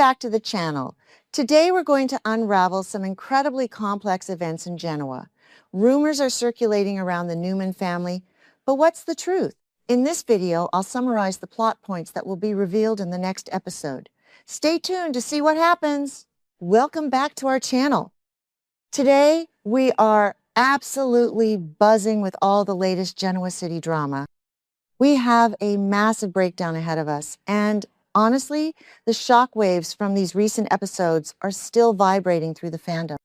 back to the channel. Today we're going to unravel some incredibly complex events in Genoa. Rumors are circulating around the Newman family, but what's the truth? In this video, I'll summarize the plot points that will be revealed in the next episode. Stay tuned to see what happens. Welcome back to our channel. Today, we are absolutely buzzing with all the latest Genoa City drama. We have a massive breakdown ahead of us, and honestly, the shockwaves from these recent episodes are still vibrating through the fandom.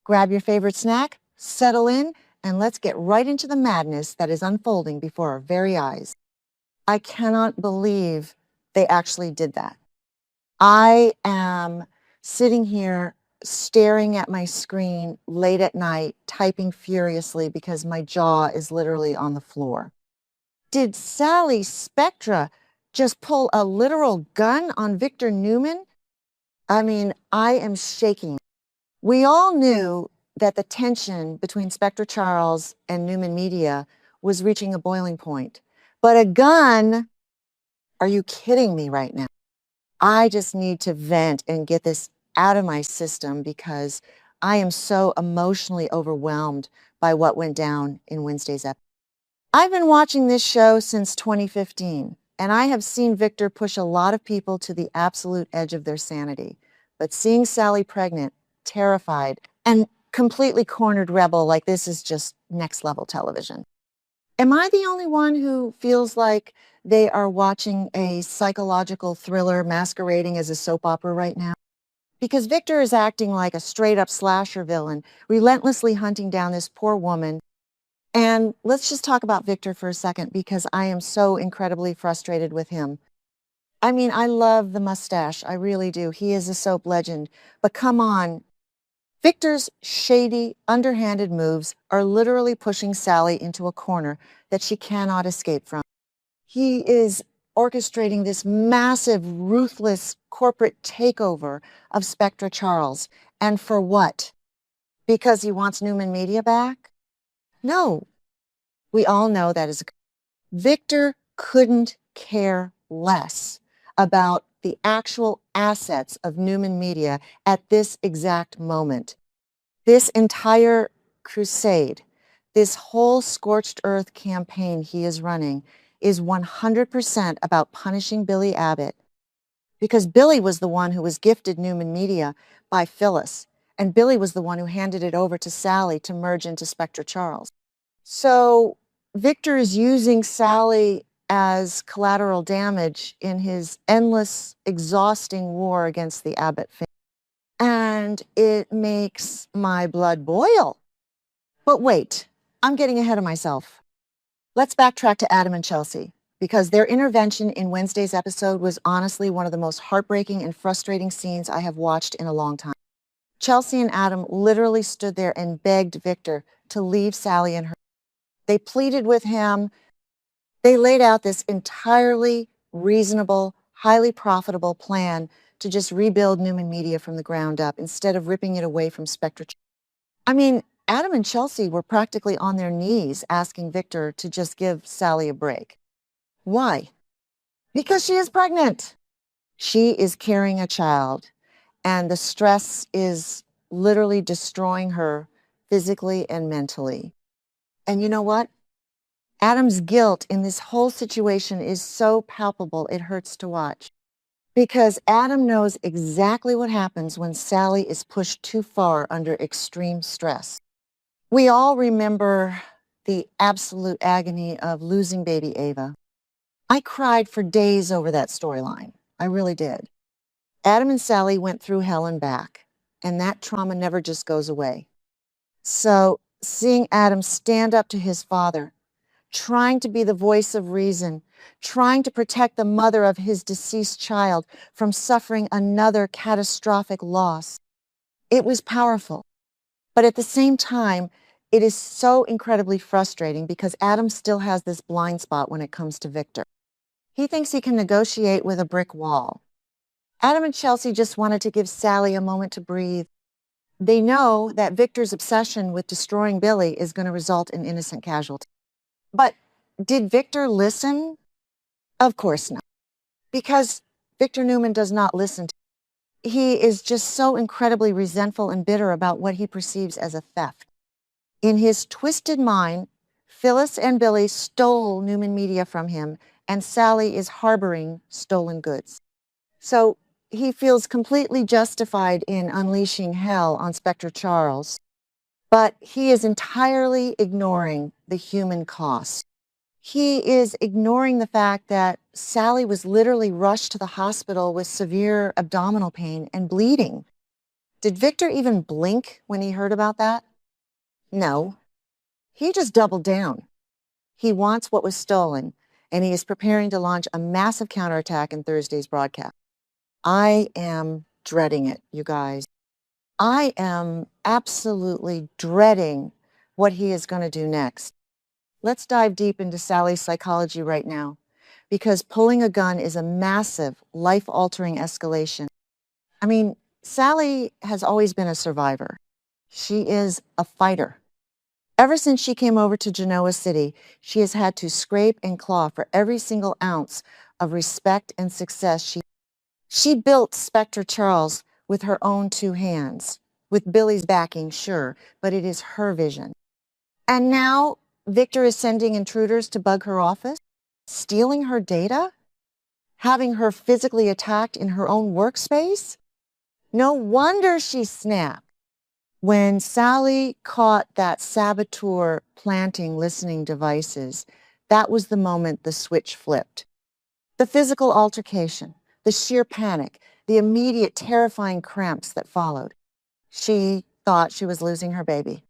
Grab your favorite snack, settle in, and let's get right into the madness that is unfolding before our very eyes. I cannot believe they actually did that. I am sitting here staring at my screen late at night, typing furiously because my jaw is literally on the floor. Did Sally Spectra just pull a literal gun on Victor Newman? I mean, I am shaking. We all knew that the tension between Spectra Charles and Newman Media was reaching a boiling point. But a gun? Are you kidding me right now? I just need to vent and get this out of my system because I am so emotionally overwhelmed by what went down in Wednesday's episode. I've been watching this show since 2015, and I have seen Victor push a lot of people to the absolute edge of their sanity. But seeing Sally pregnant, terrified, and completely cornered rebel like this is just next level television. Am I the only one who feels like they are watching a psychological thriller masquerading as a soap opera right now? Because Victor is acting like a straight up slasher villain, relentlessly hunting down this poor woman. And let's just talk about Victor for a second because I am so incredibly frustrated with him. I mean, I love the mustache. I really do. He is a soap legend. But come on. Victor's shady, underhanded moves are literally pushing Sally into a corner that she cannot escape from. He is orchestrating this massive, ruthless corporate takeover of Spectra Charles. And for what? Because he wants Newman Media back? No. We all know that is. Victor couldn't care less about the actual assets of Newman Media at this exact moment. This entire crusade, this whole scorched earth campaign he is running is 100% about punishing Billy Abbott, because Billy was the one who was gifted Newman Media by Phyllis, and Billy was the one who handed it over to Sally to merge into Spectra Charles. So Victor is using Sally as collateral damage in his endless, exhausting war against the Abbott family. And it makes my blood boil. But wait, I'm getting ahead of myself. Let's backtrack to Adam and Chelsea, because their intervention in Wednesday's episode was honestly one of the most heartbreaking and frustrating scenes I have watched in a long time. Chelsea and Adam literally stood there and begged Victor to leave Sally and her. They pleaded with him. They laid out this entirely reasonable, highly profitable plan to just rebuild Newman Media from the ground up instead of ripping it away from Spectra. I mean, Adam and Chelsea were practically on their knees asking Victor to just give Sally a break. Why? Because she is pregnant. She is carrying a child, and the stress is literally destroying her physically and mentally. And you know what? Adam's guilt in this whole situation is so palpable, it hurts to watch. Because Adam knows exactly what happens when Sally is pushed too far under extreme stress. We all remember the absolute agony of losing baby Ava. I cried for days over that storyline. I really did. Adam and Sally went through hell and back, and that trauma never just goes away. So seeing Adam stand up to his father, trying to be the voice of reason, trying to protect the mother of his deceased child from suffering another catastrophic loss. It was powerful. But at the same time, it is so incredibly frustrating because Adam still has this blind spot when it comes to Victor. He thinks he can negotiate with a brick wall. Adam and Chelsea just wanted to give Sally a moment to breathe. They know that Victor's obsession with destroying Billy is going to result in innocent casualties. But did Victor listen? Of course not. Because Victor Newman does not listen to him. He is just so incredibly resentful and bitter about what he perceives as a theft. In his twisted mind, Phyllis and Billy stole Newman Media from him, and Sally is harboring stolen goods. So he feels completely justified in unleashing hell on Spectre Charles, but he is entirely ignoring the human cost. He is ignoring the fact that Sally was literally rushed to the hospital with severe abdominal pain and bleeding. Did Victor even blink when he heard about that? No. He just doubled down. He wants what was stolen, and he is preparing to launch a massive counterattack in Thursday's broadcast. I am dreading it, you guys. I am absolutely dreading what he is going to do next. Let's dive deep into Sally's psychology right now, because pulling a gun is a massive, life-altering escalation. I mean, Sally has always been a survivor. She is a fighter. Ever since she came over to Genoa City, she has had to scrape and claw for every single ounce of respect and success. She built Spectre Charles with her own two hands, with Billy's backing, sure, but it is her vision. And now Victor is sending intruders to bug her office, stealing her data, having her physically attacked in her own workspace. No wonder she snapped. When Sally caught that saboteur planting listening devices, that was the moment the switch flipped. The physical altercation, the sheer panic, the immediate terrifying cramps that followed. She thought she was losing her baby.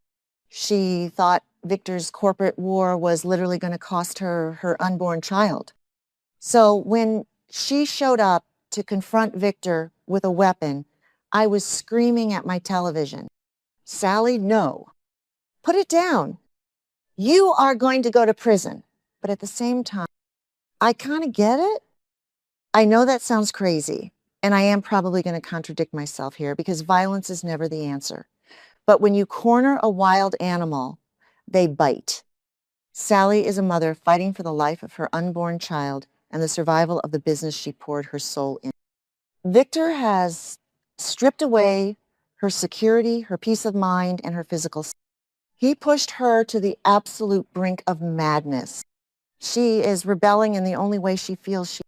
She thought Victor's corporate war was literally going to cost her her unborn child. So when she showed up to confront Victor with a weapon, I was screaming at my television, "Sally, no. Put it down. You are going to go to prison." But at the same time, I kind of get it. I know that sounds crazy, and I am probably going to contradict myself here because violence is never the answer. But when you corner a wild animal, they bite. Sally is a mother fighting for the life of her unborn child and the survival of the business she poured her soul in. Victor has stripped away her security, her peace of mind, and her physical safety. He pushed her to the absolute brink of madness. She is rebelling in the only way she feels she.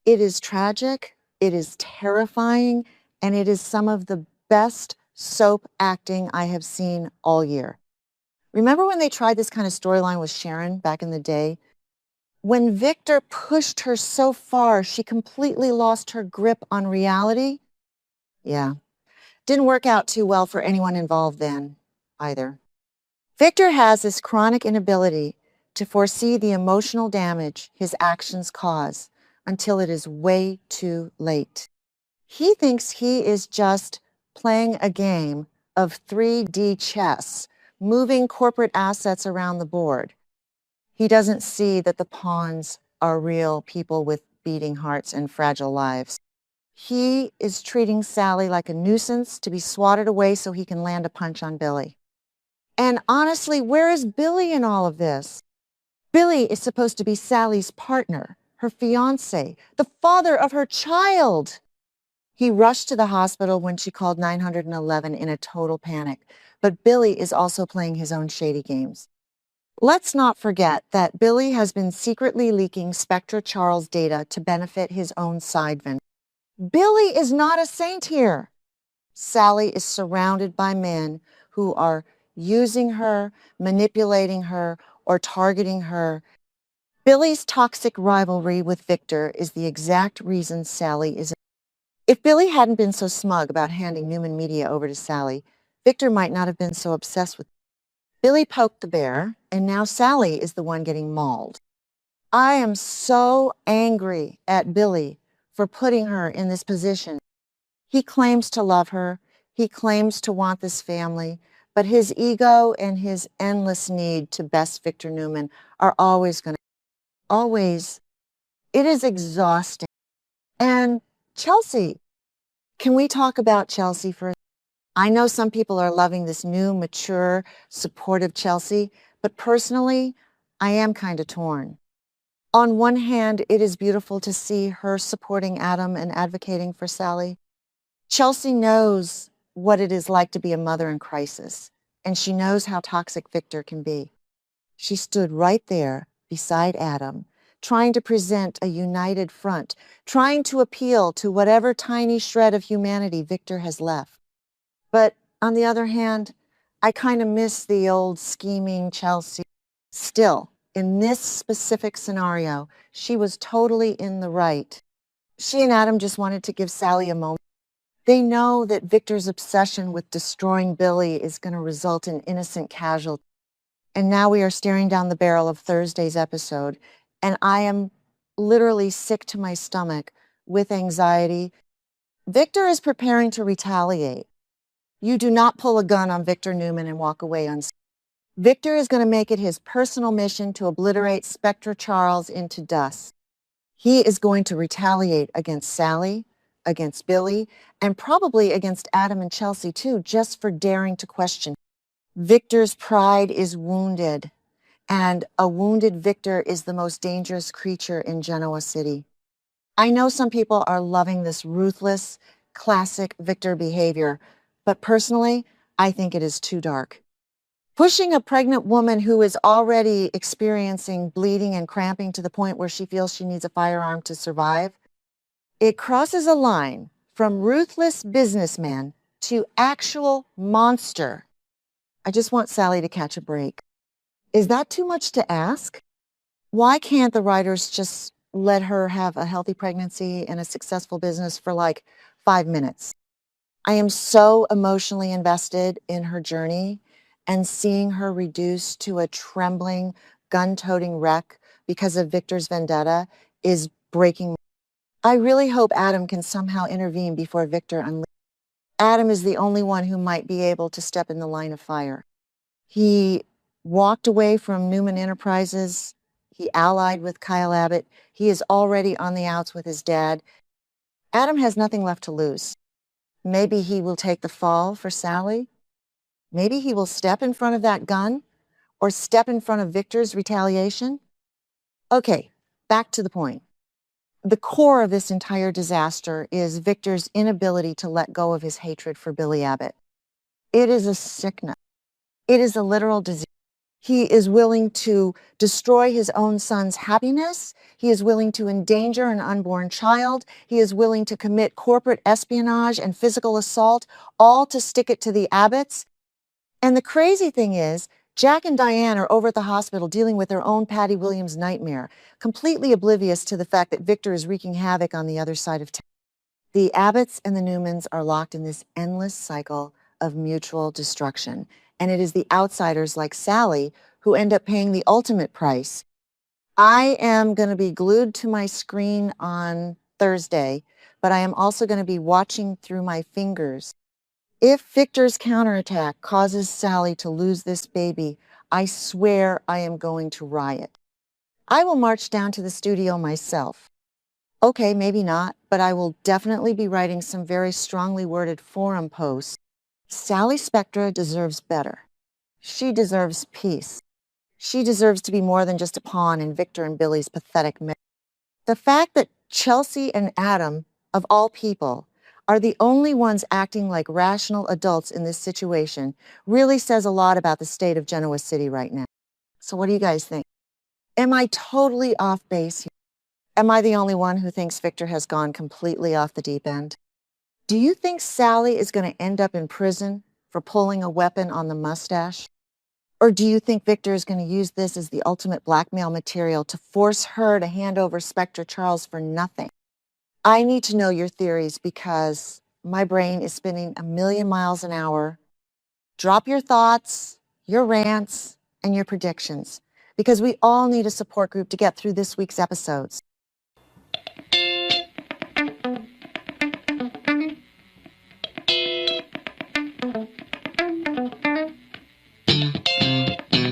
It is tragic, it is terrifying, and it is some of the best soap acting I have seen all year. Remember when they tried this kind of storyline with Sharon back in the day? When Victor pushed her so far, she completely lost her grip on reality. Yeah, didn't work out too well for anyone involved then, either. Victor has this chronic inability to foresee the emotional damage his actions cause until it is way too late. He thinks he is just playing a game of 3D chess, moving corporate assets around the board. He doesn't see that the pawns are real people with beating hearts and fragile lives. He is treating Sally like a nuisance to be swatted away so he can land a punch on Billy. And honestly, where is Billy in all of this? Billy is supposed to be Sally's partner, her fiancé, the father of her child. He rushed to the hospital when she called 911 in a total panic, but Billy is also playing his own shady games. Let's not forget that Billy has been secretly leaking Spectre Charles data to benefit his own side vendor. Billy is not a saint here. Sally is surrounded by men who are using her, manipulating her, or targeting her. Billy's toxic rivalry with Victor is the exact reason Sally is. If Billy hadn't been so smug about handing Newman Media over to Sally, Victor might not have been so obsessed with. Billy poked the bear, and now Sally is the one getting mauled. I am so angry at Billy for putting her in this position. He claims to love her. He claims to want this family, but his ego and his endless need to best Victor Newman are always going to, always. It is exhausting. And Chelsea, can we talk about Chelsea for a. I know some people are loving this new, mature, supportive Chelsea, but personally, I am kind of torn. On one hand, it is beautiful to see her supporting Adam and advocating for Sally. Chelsea knows what it is like to be a mother in crisis, and she knows how toxic Victor can be. She stood right there beside Adam, trying to present a united front, trying to appeal to whatever tiny shred of humanity Victor has left. But on the other hand, I kind of miss the old scheming Chelsea. Still, in this specific scenario, she was totally in the right. She and Adam just wanted to give Sally a moment. They know that Victor's obsession with destroying Billy is going to result in innocent casualties. And now we are staring down the barrel of Thursday's episode, and I am literally sick to my stomach with anxiety. Victor is preparing to retaliate. You do not pull a gun on Victor Newman and walk away unscathed. Victor is going to make it his personal mission to obliterate Spectre Charles into dust. He is going to retaliate against Sally, against Billy, and probably against Adam and Chelsea too, just for daring to question. Victor's pride is wounded, and a wounded Victor is the most dangerous creature in Genoa City. I know some people are loving this ruthless, classic Victor behavior, but personally, I think it is too dark. Pushing a pregnant woman who is already experiencing bleeding and cramping to the point where she feels she needs a firearm to survive, it crosses a line from ruthless businessman to actual monster. I just want Sally to catch a break. Is that too much to ask? Why can't the writers just let her have a healthy pregnancy and a successful business for like 5 minutes? I am so emotionally invested in her journey, and seeing her reduced to a trembling, gun-toting wreck because of Victor's vendetta is breaking. I really hope Adam can somehow intervene before Victor unleashes. Adam is the only one who might be able to step in the line of fire. He walked away from Newman Enterprises. He allied with Kyle Abbott. He is already on the outs with his dad. Adam has nothing left to lose. Maybe he will take the fall for Sally. Maybe he will step in front of that gun or step in front of Victor's retaliation. Okay, back to the point. The core of this entire disaster is Victor's inability to let go of his hatred for Billy Abbott. It is a sickness. It is a literal disease. He is willing to destroy his own son's happiness. He is willing to endanger an unborn child. He is willing to commit corporate espionage and physical assault, all to stick it to the Abbotts. And the crazy thing is, Jack and Diane are over at the hospital dealing with their own Patty Williams nightmare, completely oblivious to the fact that Victor is wreaking havoc on the other side of town. The Abbotts and the Newmans are locked in this endless cycle of mutual destruction. And it is the outsiders like Sally who end up paying the ultimate price. I am going to be glued to my screen on Thursday, but I am also going to be watching through my fingers. If Victor's counterattack causes Sally to lose this baby, I swear I am going to riot. I will march down to the studio myself. Okay, maybe not, but I will definitely be writing some very strongly worded forum posts. Sally Spectra deserves better. She deserves peace. She deserves to be more than just a pawn in Victor and Billy's pathetic marriage. The fact that Chelsea and Adam, of all people, are the only ones acting like rational adults in this situation really says a lot about the state of Genoa City right now. So what do you guys think? Am I totally off base here? Am I the only one who thinks Victor has gone completely off the deep end? Do you think Sally is going to end up in prison for pulling a weapon on the mustache? Or do you think Victor is going to use this as the ultimate blackmail material to force her to hand over Spectre Charles for nothing? I need to know your theories because my brain is spinning a million miles an hour. Drop your thoughts, your rants, and your predictions because we all need a support group to get through this week's episodes.